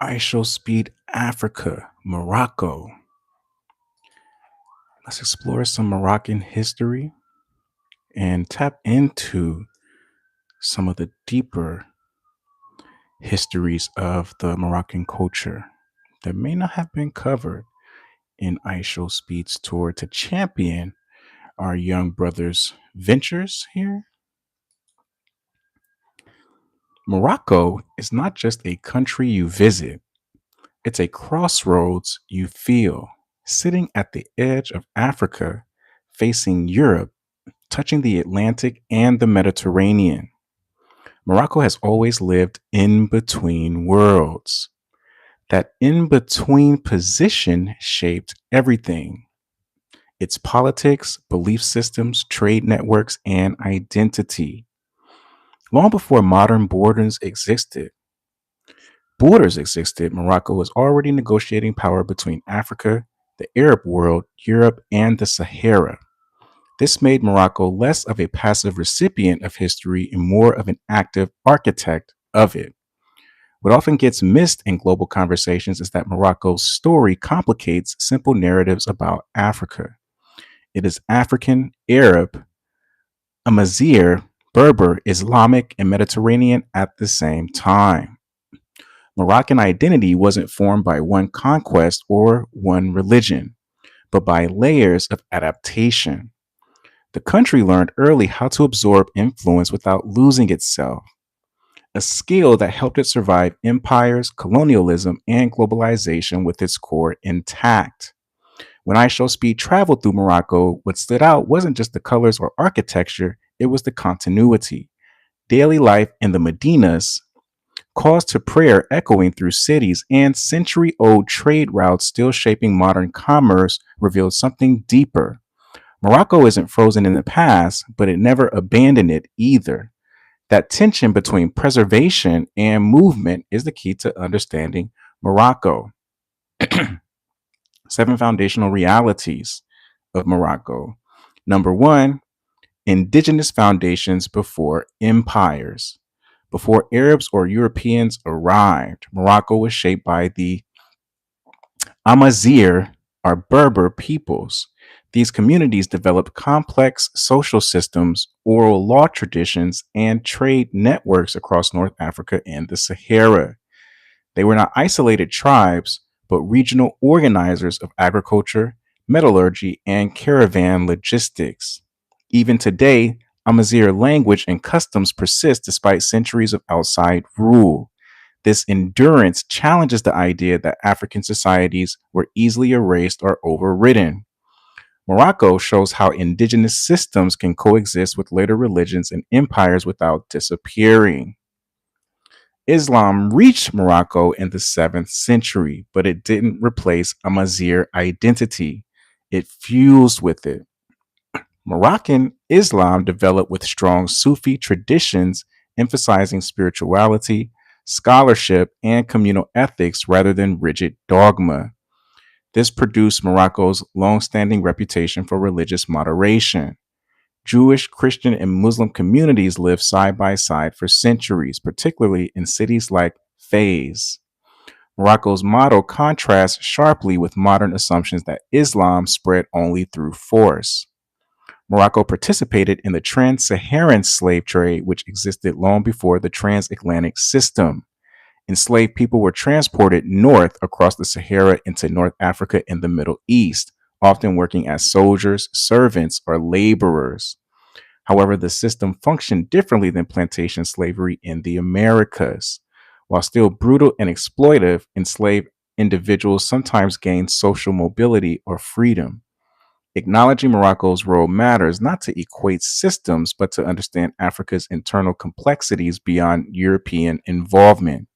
IShowSpeed Africa, Morocco. Let's explore some Moroccan history and tap into some of the deeper histories of the Moroccan culture that may not have been covered in IShowSpeed's tour to champion our young brothers' ventures here. Morocco is not just a country you visit, it's a crossroads you feel. Sitting at the edge of Africa, facing Europe, touching the Atlantic and the Mediterranean, Morocco has always lived in between worlds. That in between position shaped everything: its politics, belief systems, trade networks, and identity. Long before modern borders existed, Morocco was already negotiating power between Africa, the Arab world, Europe, and the Sahara. This made Morocco less of a passive recipient of history and more of an active architect of it. What often gets missed in global conversations is that Morocco's story complicates simple narratives about Africa. It is African, Arab, Amazigh, Berber, Islamic, and Mediterranean at the same time. Moroccan identity wasn't formed by one conquest or one religion, but by layers of adaptation. The country learned early how to absorb influence without losing itself, a skill that helped it survive empires, colonialism, and globalization with its core intact. When I Show Speed traveled through Morocco, what stood out wasn't just the colors or architecture, it was the continuity. Daily life in the Medinas, calls to prayer echoing through cities, and century old trade routes still shaping modern commerce revealed something deeper. Morocco isn't frozen in the past, but it never abandoned it either. That tension between preservation and movement is the key to understanding Morocco. Seven foundational realities of Morocco. Number one, indigenous foundations before empires. Before Arabs or Europeans arrived, Morocco was shaped by the Amazigh, or Berber peoples. These communities developed complex social systems, oral law traditions, and trade networks across North Africa and the Sahara. They were not isolated tribes, but regional organizers of agriculture, metallurgy, and caravan logistics. Even today, Amazigh language and customs persist despite centuries of outside rule. This endurance challenges the idea that African societies were easily erased or overridden. Morocco shows how indigenous systems can coexist with later religions and empires without disappearing. Islam reached Morocco in the 7th century, but it didn't replace Amazigh identity. It fused with it. Moroccan Islam developed with strong Sufi traditions, emphasizing spirituality, scholarship, and communal ethics rather than rigid dogma. This produced Morocco's long-standing reputation for religious moderation. Jewish, Christian, and Muslim communities lived side by side for centuries, particularly in cities like Fez. Morocco's model contrasts sharply with modern assumptions that Islam spread only through force. Morocco participated in the trans-Saharan slave trade, which existed long before the transatlantic system. Enslaved people were transported north across the Sahara into North Africa and the Middle East, often working as soldiers, servants, or laborers. However, the system functioned differently than plantation slavery in the Americas. While still brutal and exploitive, enslaved individuals sometimes gained social mobility or freedom. Acknowledging Morocco's role matters not to equate systems, but to understand Africa's internal complexities beyond European involvement.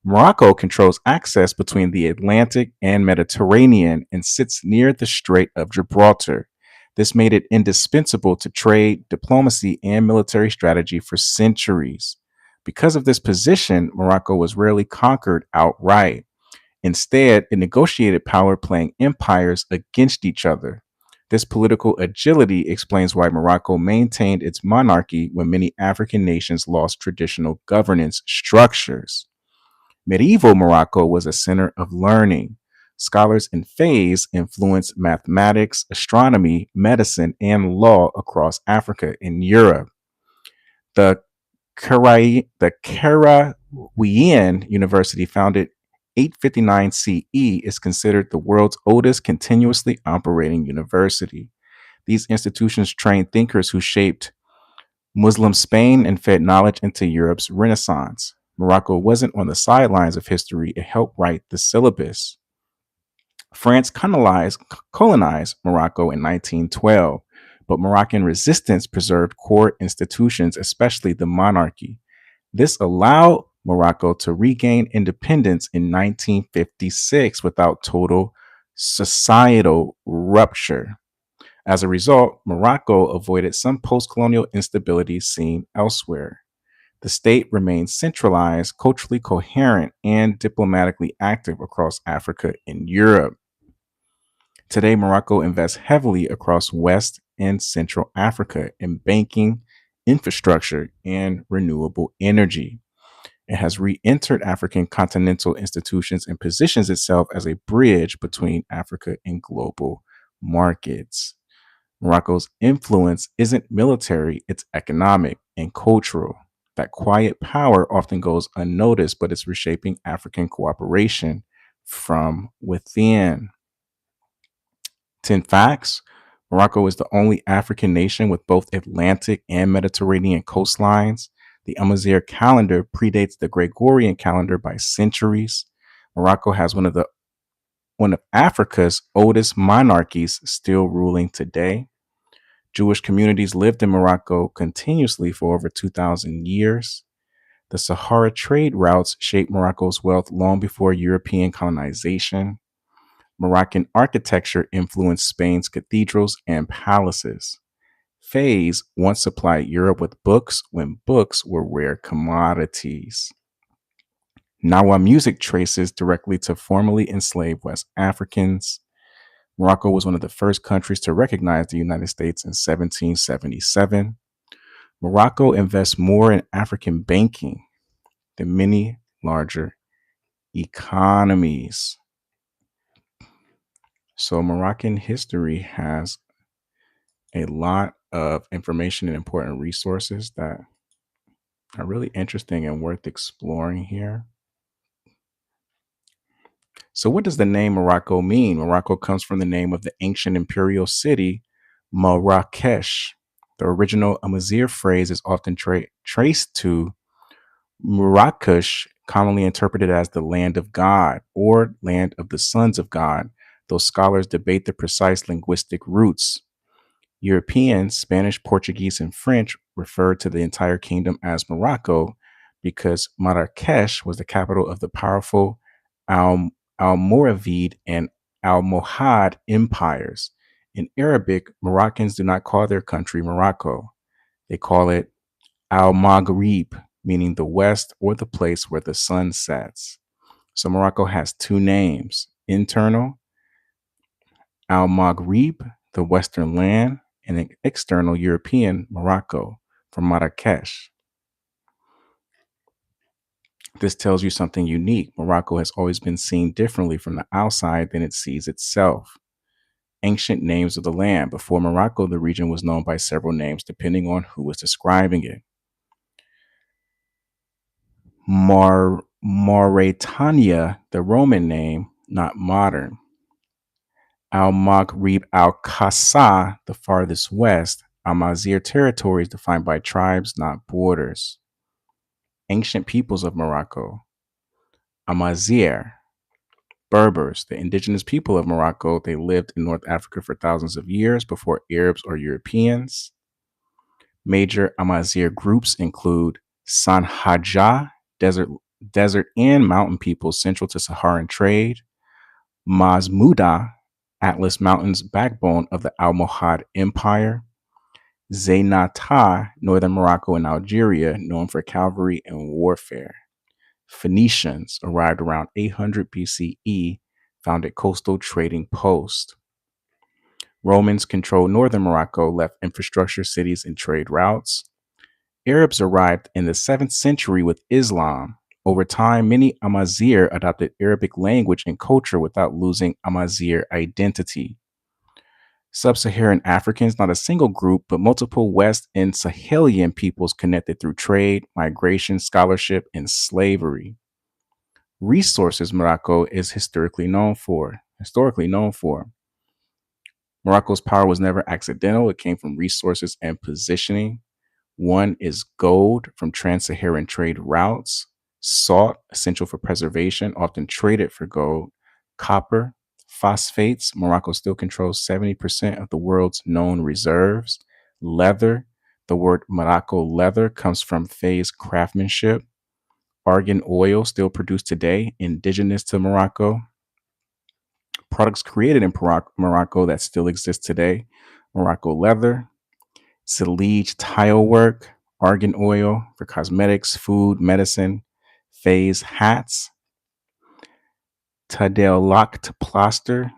Morocco controls access between the Atlantic and Mediterranean and sits near the Strait of Gibraltar. This made it indispensable to trade, diplomacy, and military strategy for centuries. Because of this position, Morocco was rarely conquered outright. Instead, it negotiated power playing empires against each other. This political agility explains why Morocco maintained its monarchy when many African nations lost traditional governance structures. Medieval Morocco was a center of learning. Scholars in Fez influenced mathematics, astronomy, medicine, and law across Africa and Europe. The Qarawiyyin University, founded 859 CE, is considered the world's oldest continuously operating university. These institutions trained thinkers who shaped Muslim Spain and fed knowledge into Europe's Renaissance. Morocco wasn't on the sidelines of history, it helped write the syllabus. France colonized Morocco in 1912, but Moroccan resistance preserved core institutions, especially the monarchy. This allowed Morocco to regain independence in 1956 without total societal rupture. As a result, Morocco avoided some post colonial instability seen elsewhere. The state remained centralized, culturally coherent, and diplomatically active across Africa and Europe. Today, Morocco invests heavily across West and Central Africa in banking, infrastructure, and renewable energy. It has re entered African continental institutions and positions itself as a bridge between Africa and global markets. Morocco's influence isn't military, it's economic and cultural. That quiet power often goes unnoticed, but it's reshaping African cooperation from within. 10 facts: Morocco is the only African nation with both Atlantic and Mediterranean coastlines. The Amazigh calendar predates the Gregorian calendar by centuries. Morocco has one of Africa's oldest monarchies still ruling today. Jewish communities lived in Morocco continuously for over 2,000 years. The Sahara trade routes shaped Morocco's wealth long before European colonization. Moroccan architecture influenced Spain's cathedrals and palaces. Fez once supplied Europe with books when books were rare commodities. Nawa music traces directly to formerly enslaved West Africans. Morocco was one of the first countries to recognize the United States in 1777. Morocco invests more in African banking than many larger economies. So, Moroccan history has a lot of information and important resources that are really interesting and worth exploring here. So, what does the name Morocco mean? Morocco comes from the name of the ancient imperial city, Marrakesh. The original Amazigh phrase is often traced to Marrakesh, commonly interpreted as the land of God or land of the sons of God, though scholars debate the precise linguistic roots. Europeans, Spanish, Portuguese, and French referred to the entire kingdom as Morocco because Marrakesh was the capital of the powerful Al- Almoravid and Almohad empires. In Arabic, Moroccans do not call their country Morocco. They call it Al Maghrib, meaning the west or the place where the sun sets. So Morocco has two names: internal, Al Maghrib, the western land, and an external European, Morocco, from Marrakesh. This tells you something unique. Morocco has always been seen differently from the outside than it sees itself. Ancient names of the land. Before Morocco, the region was known by several names depending on who was describing it. Mauritania, the Roman name, not modern. Al Maghrib al Qasa, the farthest west. Amazigh territories defined by tribes, not borders. Ancient peoples of Morocco. Amazigh, Berbers, the indigenous people of Morocco. They lived in North Africa for thousands of years before Arabs or Europeans. Major Amazigh groups include Sanhaja, desert and mountain peoples central to Saharan trade; Mazmuda, Atlas Mountains, backbone of the Almohad Empire; Zainata, northern Morocco and Algeria, known for cavalry and warfare. Phoenicians arrived around 800 BCE, founded coastal trading posts. Romans controlled northern Morocco, left infrastructure, cities, and trade routes. Arabs arrived in the 7th century with Islam. Over time, many Amazigh adopted Arabic language and culture without losing Amazigh identity. Sub Saharan Africans, not a single group, but multiple West and Sahelian peoples connected through trade, migration, scholarship, and slavery. Resources Morocco is historically known for. Morocco's power was never accidental, it came from resources and positioning. One is gold from trans Saharan trade routes, salt, essential for preservation, often traded for gold, copper, phosphates. Morocco still controls 70% of the world's known reserves, leather. The word Morocco leather comes from Fez craftsmanship, argan oil, still produced today, indigenous to Morocco, products created in Morocco that still exist today, Morocco leather, Saliege tile work, argan oil for cosmetics, food, medicine, phase hats, Tadel locked plaster,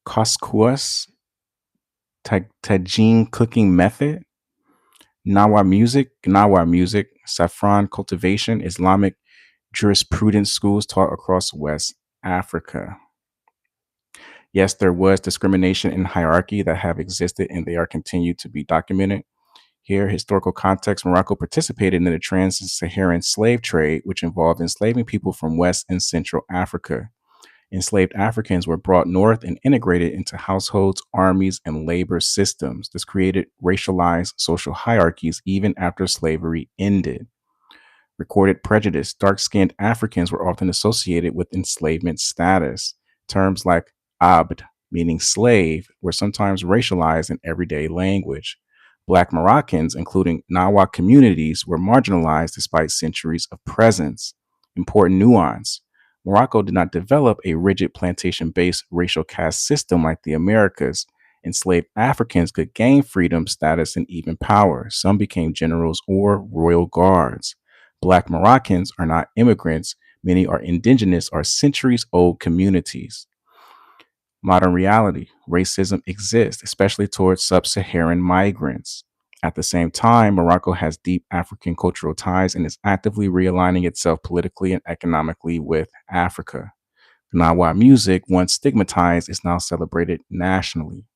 couscous, tagine cooking method, Nawa music, saffron cultivation, Islamic jurisprudence schools taught across West Africa. Yes, there was discrimination and hierarchy that have existed and they are continued to be documented. Here, historical context Morocco participated in the trans Saharan slave trade, which involved enslaving people from West and Central Africa. Enslaved Africans were brought north and integrated into households, armies, and labor systems. This created racialized social hierarchies even after slavery ended. Recorded prejudice. Dark skinned Africans were often associated with enslavement status. Terms like abd, meaning slave, were sometimes racialized in everyday language. Black Moroccans, including Nawa communities, were marginalized despite centuries of presence. Important nuance. Morocco did not develop a rigid plantation based racial caste system like the Americas. Enslaved Africans could gain freedom, status, and even power. Some became generals or royal guards. Black Moroccans are not immigrants. Many are indigenous or centuries old communities. Modern reality racism exists, especially towards sub Saharan migrants. At the same time, Morocco has deep African cultural ties and is actively realigning itself politically and economically with Africa. Gnawa music, once stigmatized, is now celebrated nationally.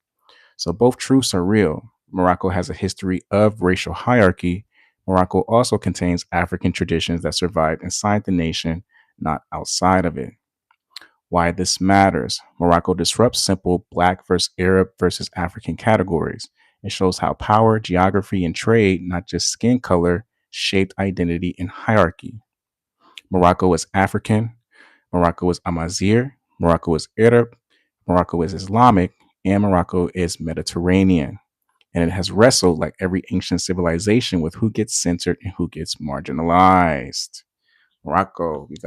So both truths are real. Morocco has a history of racial hierarchy. Morocco also contains African traditions that survived inside the nation, not outside of it. Why this matters. Morocco disrupts simple black versus Arab versus African categories. It shows how power, geography, and trade, not just skin color, shaped identity and hierarchy. Morocco is African, Morocco is Amazigh, Morocco is Arab, Morocco is Islamic, and Morocco is Mediterranean. And it has wrestled like every ancient civilization with who gets censored and who gets marginalized. Morocco, you guys